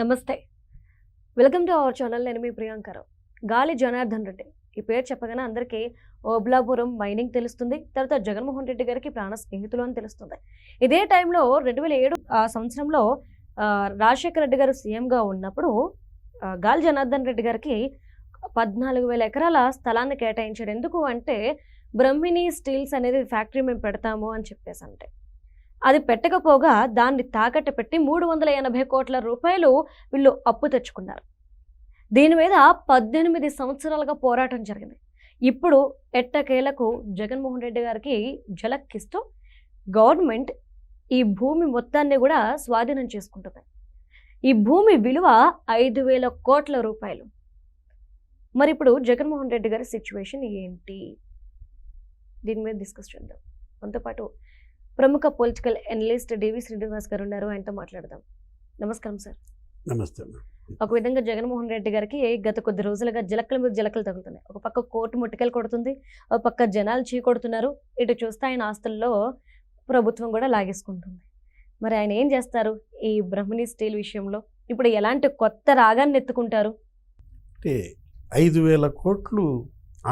నమస్తే. Welcome to our channel. నేను మీ ప్రియాంకరావు. గాలి జనార్దన్ రెడ్డి ఈ పేరు చెప్పగానే అందరికీ ఓబులాపురం మైనింగ్ తెలుస్తుంది. తర్వాత జగన్మోహన్ రెడ్డి గారికి ప్రాణ స్నేహితులు అని తెలుస్తుంది. ఇదే టైంలో 2007 సంవత్సరంలో రాజశేఖర రెడ్డి గారు సీఎంగా ఉన్నప్పుడు గాలి జనార్దన్ రెడ్డి గారికి 14,000 ఎకరాల స్థలాన్ని కేటాయించాడు. ఎందుకు అంటే బ్రహ్మిణి స్టీల్స్ అనేది ఫ్యాక్టరీ మేము పెడతాము అని చెప్పేసి అంటే అది పెట్టకపోగా దాన్ని తాకట్టు పెట్టి 380 కోట్ల రూపాయలు వీళ్ళు అప్పు తెచ్చుకున్నారు. దీని మీద 18 సంవత్సరాలుగా పోరాటం జరిగింది. ఇప్పుడు ఎట్టకేలకు జగన్మోహన్ రెడ్డి గారికి జలక్కిస్తూ గవర్నమెంట్ ఈ భూమి మొత్తాన్ని కూడా స్వాధీనం చేసుకుంటుంది. ఈ భూమి విలువ 5,000 కోట్ల రూపాయలు. మరి ఇప్పుడు జగన్మోహన్ రెడ్డి గారి సిచ్యువేషన్ ఏంటి? దీని మీద డిస్కస్ చేద్దాం. మనతో పాటు ప్రముఖ పొలిటికల్ అనలిస్ట్ డివి శ్రీనివాస్ గారు ఉన్నారు. ఆయనతో మాట్లాడదాం. నమస్కారం సార్. నమస్తే. ఒక విధంగా జగన్మోహన్ రెడ్డి గారికి గత కొద్ది రోజులుగా జలక్కల మీద జలకలు తగులుతున్నాయి. ఒక పక్క కోర్టు ముట్టికలు కొడుతుంది, ఒక పక్క జనాలు చీకొడుతున్నారు. ఇటు చూస్తే ఆయన ఆస్తుల్లో ప్రభుత్వం కూడా లాగేసుకుంటుంది. మరి ఆయన ఏం చేస్తారు ఈ బ్రహ్మిణి స్టీల్ విషయంలో? ఇప్పుడు ఎలాంటి కొత్త రాగాన్ని ఎత్తుకుంటారు? అంటే 5,000 కోట్లు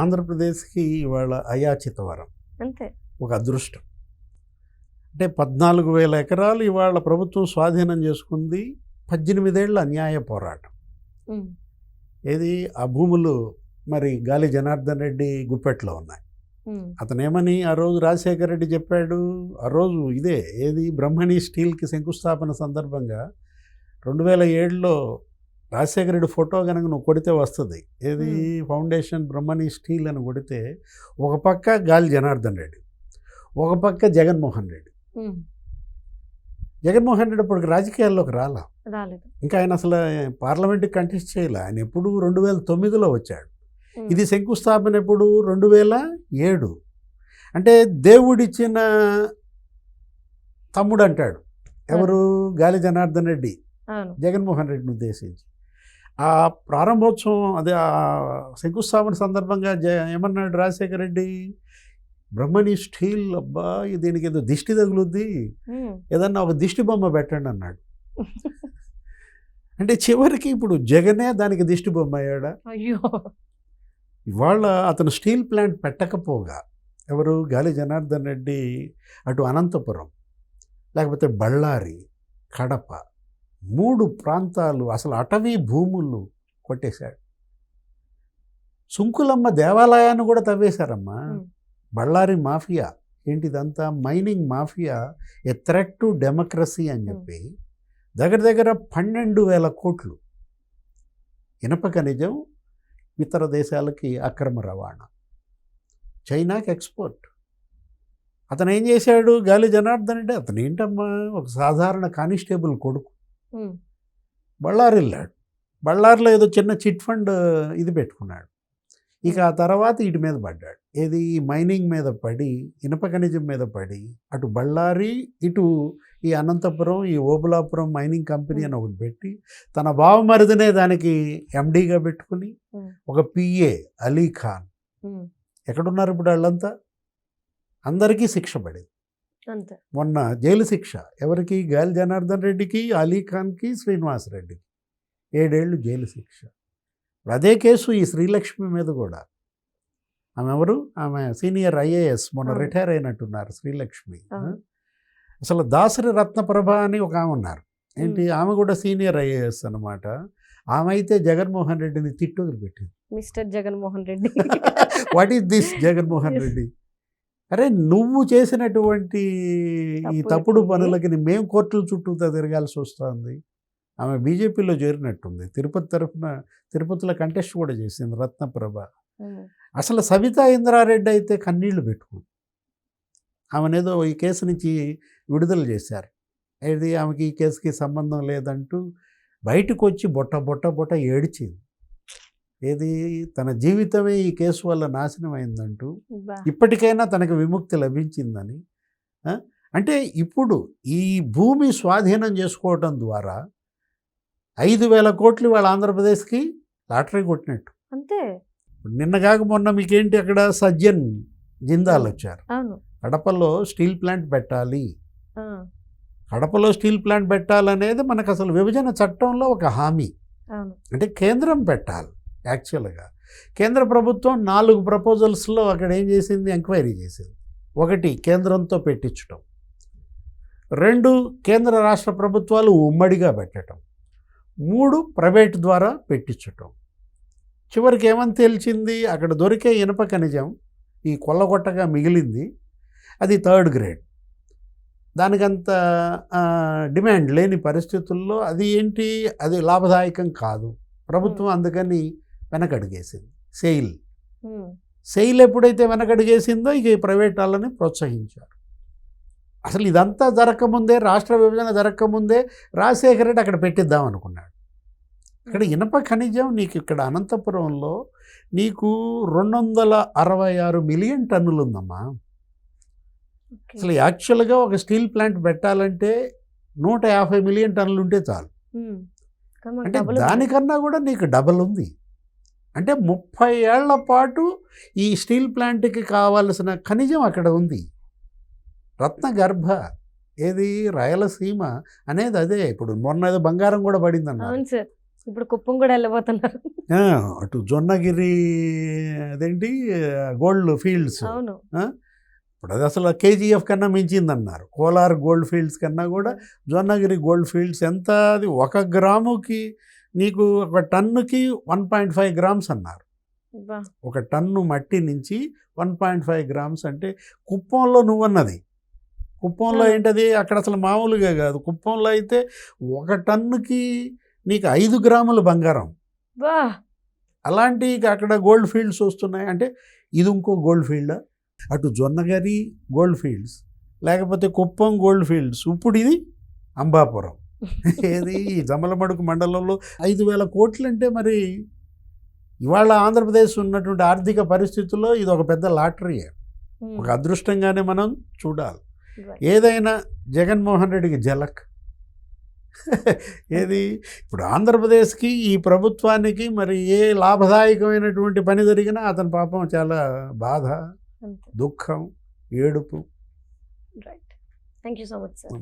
ఆంధ్రప్రదేశ్కి ఇవాళ అయాచిత వరం, అంతే, ఒక అదృష్టం. అంటే 14,000 ఎకరాలు ఇవాళ ప్రభుత్వం స్వాధీనం చేసుకుంది. 18 ఏళ్ల అన్యాయ పోరాటం. ఏది ఆ భూములు మరి గాలి జనార్దన్ రెడ్డి గుప్పెట్లో ఉన్నాయి. అతనేమని ఆ రోజు రాజశేఖర రెడ్డి చెప్పాడు, ఆ రోజు ఇదే ఏది బ్రహ్మణి స్టీల్కి శంకుస్థాపన సందర్భంగా 2007లో రాజశేఖర రెడ్డి ఫోటో కనుక నువ్వు కొడితే వస్తుంది. ఏది ఫౌండేషన్ బ్రహ్మణి స్టీల్ అని కొడితే ఒక పక్క గాలి జనార్దన్ రెడ్డి, ఒక పక్క జగన్మోహన్ రెడ్డి. జగన్మోహన్ రెడ్డి అప్పటికి రాజకీయాల్లోకి రాలేదు. ఇంకా ఆయన అసలు పార్లమెంట్కి కంటెస్ట్ చేయలే. ఆయన ఎప్పుడు 2009లో వచ్చాడు. ఇది శంకుస్థాపన ఎప్పుడు 2007. అంటే దేవుడిచ్చిన తమ్ముడు అంటాడు ఎవరు? గాలి జనార్దన్ రెడ్డి జగన్మోహన్ రెడ్డిని ఉద్దేశించి ఆ ప్రారంభోత్సవం అదే ఆ శంకుస్థాపన సందర్భంగా ఏమన్నాడు రాజశేఖర రెడ్డి? బ్రహ్మణి స్టీల్, అబ్బా దీనికి ఏదో దిష్టి తగులుద్ది, ఏదన్నా ఒక దిష్టి బొమ్మ పెట్టండి అన్నాడు. అంటే చివరికి ఇప్పుడు జగనే దానికి దిష్టి బొమ్మ అయ్యాడా? ఇవాళ అతను స్టీల్ ప్లాంట్ పెట్టకపోగా ఎవరు? గాలి జనార్దన్ రెడ్డి అటు అనంతపురం, లేకపోతే బళ్ళారి, కడప 3 ప్రాంతాలు అసలు అటవీ భూములు కొట్టేశాడు. సుంకులమ్మ దేవాలయాన్ని కూడా తవ్వేశారమ్మా. బళ్ళారి మాఫియా ఏంటిదంతా? Mining mafia, A threat to democracy అని చెప్పి దగ్గర 12,000 కోట్లు ఇనప ఖనిజం ఇతర దేశాలకి అక్రమ రవాణా, చైనాకి ఎక్స్పోర్ట్. అతను ఏం చేశాడు? గాలి జనార్దన్ రెడ్డి అతను ఏంటమ్మా ఒక సాధారణ కానిస్టేబుల్ కొడుకు. బళ్ళారి వెళ్ళాడు. బళ్ళారిలో ఏదో చిన్న చిట్ ఫండ్ ఇది పెట్టుకున్నాడు. ఇక ఆ తర్వాత ఇటు మీద పడ్డాడు. ఏది? మైనింగ్ మీద పడి, ఇనప ఖనిజం మీద పడి, అటు బళ్ళారి, ఇటు ఈ అనంతపురం, ఈ ఓబులాపురం మైనింగ్ కంపెనీ అని ఒకటి పెట్టి తన బావమరిదినే దానికి ఎండీగా పెట్టుకుని ఒక పిఏ అలీ ఖాన్. ఎక్కడున్నారు ఇప్పుడు వాళ్ళంతా? అందరికీ శిక్ష పడేది. మొన్న జైలు శిక్ష ఎవరికి? గాలి జనార్దన్ రెడ్డికి, అలీ ఖాన్కి, శ్రీనివాస్ రెడ్డికి 7 ఏళ్ళు జైలు శిక్ష. అదే కేసు ఈ శ్రీలక్ష్మి మీద కూడా. ఆమె ఎవరు? ఆమె సీనియర్ ఐఏఎస్, మొన్న రిటైర్ అయినట్టున్నారు శ్రీలక్ష్మి. అసలు దాసరి రత్నప్రభ అని ఒక ఆమె ఉన్నారు. ఏంటి? ఆమె కూడా సీనియర్ ఐఏఎస్ అనమాట. ఆమె అయితే జగన్మోహన్ రెడ్డిని తిట్టు వదిలిపెట్టింది. Mister Jaganmohan Reddy, what is this Jaganmohan Reddy? అరే నువ్వు చేసినటువంటి ఈ తప్పుడు పనులకి మేము కోర్టుల చుట్టూతో తిరగాల్సి వస్తుంది. ఆమె బీజేపీలో చేరినట్టుంది. తిరుపతి తరఫున తిరుపతిలో కంటెస్ట్ కూడా చేసింది రత్నప్రభ. అసలు సవితా ఇంద్రారెడ్డి అయితే కన్నీళ్లు పెట్టుకుంది. ఆమెనేదో ఈ కేసు నుంచి విడుదల చేశారు. ఏది? ఆమెకి ఈ కేసుకి సంబంధం లేదంటూ బయటకు వచ్చి బొట్ట ఏడ్చింది. ఏది? తన జీవితమే ఈ కేసు వల్ల నాశనం అయిందంటూ, ఇప్పటికైనా తనకు విముక్తి లభించిందని. అంటే ఇప్పుడు ఈ భూమి స్వాధీనం చేసుకోవటం ద్వారా 5,000 కోట్లు వాళ్ళ ఆంధ్రప్రదేశ్కి లాటరీ కొట్టినట్టు. అంతే. నిన్న కాక మొన్న మీకేంటి అక్కడ సజ్జన్ జిందాల్ వచ్చారు. కడపలో స్టీల్ ప్లాంట్ పెట్టాలి, కడపలో స్టీల్ ప్లాంట్ పెట్టాలనేది మనకు అసలు విభజన చట్టంలో ఒక హామీ. అవును. అంటే కేంద్రం పెట్టాలి. యాక్చువల్గా కేంద్ర ప్రభుత్వం 4 ప్రపోజల్స్లో అక్కడ ఏం చేసింది, ఎంక్వైరీ చేసింది. 1 కేంద్రంతో పెట్టించటం, 2 కేంద్ర రాష్ట్ర ప్రభుత్వాలు ఉమ్మడిగా పెట్టడం, 3 ప్రైవేట్ ద్వారా పెట్టించటం. చివరికి ఏమని తేల్చింది, అక్కడ దొరికే ఇనుప ఖనిజం ఈ కొల్లగొట్టగా మిగిలింది, అది 3rd గ్రేడ్. దానికంత డిమాండ్ లేని పరిస్థితుల్లో అది ఏంటి, అది లాభదాయకం కాదు. ప్రభుత్వం అందుకని వెనకడుగేసింది. సెయిల్ ఎప్పుడైతే వెనకడుగేసిందో ఇక ఈ ప్రైవేట్ వాళ్ళని ప్రోత్సహించారు. అసలు ఇదంతా జరగకముందే, రాష్ట్ర విభజన జరగకముందే రాజశేఖర రెడ్డి అక్కడ పెట్టిద్దాం అనుకున్నాడు. ఇక్కడ ఇనప ఖనిజం నీకు ఇక్కడ అనంతపురంలో నీకు 266 మిలియన్ టన్నులు ఉందమ్మా. అసలు యాక్చువల్గా ఒక స్టీల్ ప్లాంట్ పెట్టాలంటే 150 మిలియన్ టన్నులు ఉంటే చాలు. అంటే దానికన్నా కూడా నీకు డబల్ ఉంది. అంటే 30 ఏళ్ల పాటు ఈ స్టీల్ ప్లాంట్కి కావాల్సిన ఖనిజం అక్కడ ఉంది. రత్నగర్భ ఏది రాయలసీమ అనేది అదే. ఇప్పుడు మొన్న ఏదో బంగారం కూడా పడింది అన్నారు. ఇప్పుడు కుప్పం కూడా వెళ్ళబోతున్నారు. అటు జొన్నగిరి అదేంటి గోల్డ్ ఫీల్డ్స్, ఇప్పుడు అది అసలు KGF కన్నా మించిందన్నారు. కోలార్ గోల్డ్ ఫీల్డ్స్ కన్నా కూడా జొన్నగిరి గోల్డ్ ఫీల్డ్స్ ఎంత, అది 1 గ్రాముకి నీకు 1 టన్నుకి 1.5 గ్రామ్స్ అన్నారు. 1 టన్ను మట్టి నుంచి 1.5 గ్రామ్స్ అంటే కుప్పంలో నువ్వన్నది. కుప్పంలో ఏంటది, అక్కడ అసలు మామూలుగా కాదు. కుప్పంలో అయితే 1 టన్నుకి నీకు 5 గ్రాములు బంగారం. అలాంటి అక్కడ గోల్డ్ ఫీల్డ్స్ వస్తున్నాయి. అంటే ఇది ఇంకో గోల్డ్ ఫీల్డ్. అటు జొన్నగిరి గోల్డ్ ఫీల్డ్స్, లేకపోతే కుప్పం గోల్డ్ ఫీల్డ్స్, ఇప్పుడు ఇది అంబాపురం. ఏది జమ్మలమడుగు మండలంలో 5,000 కోట్లు అంటే మరి ఇవాళ ఆంధ్రప్రదేశ్ ఉన్నటువంటి ఆర్థిక పరిస్థితుల్లో ఇది ఒక పెద్ద లాటరీ, ఒక అదృష్టంగానే మనం చూడాలి. ఏదైనా జగన్మోహన్ రెడ్డికి జలక్. ఏది ఇప్పుడు ఆంధ్రప్రదేశ్కి ఈ ప్రభుత్వానికి మరి ఏ లాభదాయకమైనటువంటి పని జరిగినా అతని పాపం చాలా బాధ, దుఃఖం, ఏడుపు. Right. Thank you so much sir.